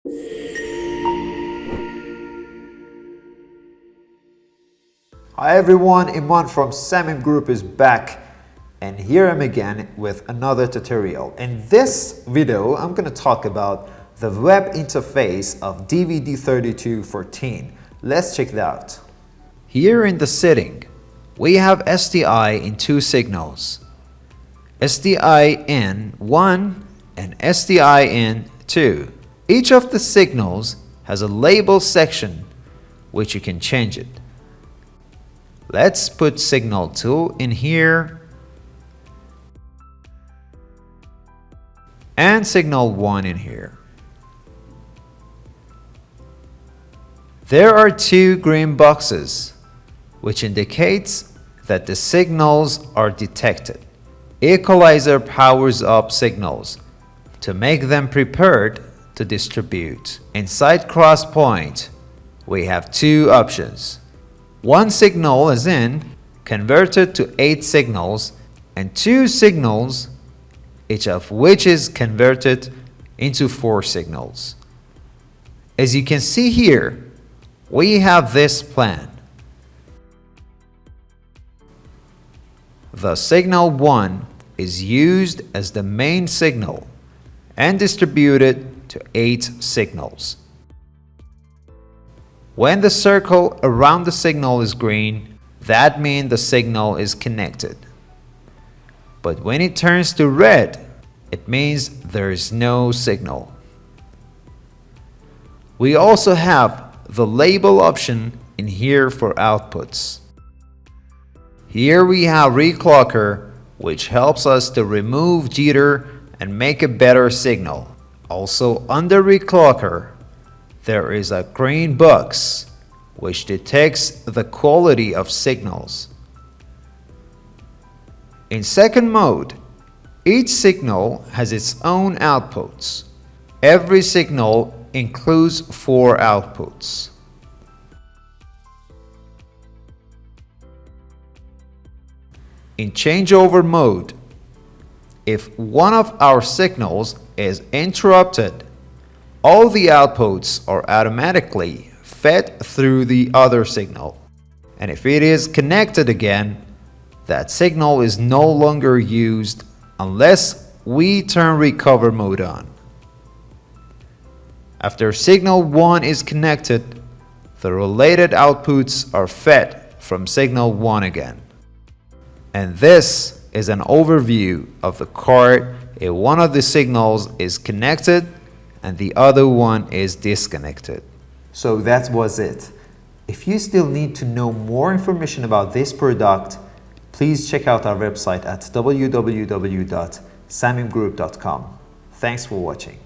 Hi everyone, Iman from SAMIM Group is back, and here I'm again with another tutorial. In this video, I'm going to talk about the web interface of DVD-3214. Let's check it out. Here in the setting, we have SDI in two signals, SDI in 1 and SDI in 2. Each of the signals has a label section which you can change it. Let's put signal 2 in here and signal 1 in here. There are two green boxes which indicates that the signals are detected. Equalizer powers up signals to make them prepared to distribute. Inside cross point, we have two options. One signal is in, converted to 8 signals, and 2 signals, each of which is converted into 4 signals. As you can see here, we have this plan. The signal 1 is used as the main signal and distributed to 8 signals. When the circle around the signal is green, that means the signal is connected. But when it turns to red, it means there is no signal. We also have the label option in here for outputs. Here we have reclocker, which helps us to remove jitter and make a better signal. Also under reclocker, there is a green box which detects the quality of signals. In second mode, each signal has its own outputs. Every signal includes 4 outputs. In changeover mode, if one of our signals is interrupted, all the outputs are automatically fed through the other signal. And if it is connected again, that signal is no longer used unless we turn recover mode on. After signal 1 is connected, the related outputs are fed from signal 1 again. And this is an overview of the card if one of the signals is connected and the other one is disconnected. So that was it. If you still need to know more information about this product, please check out our website at www.samimgroup.com. Thanks for watching.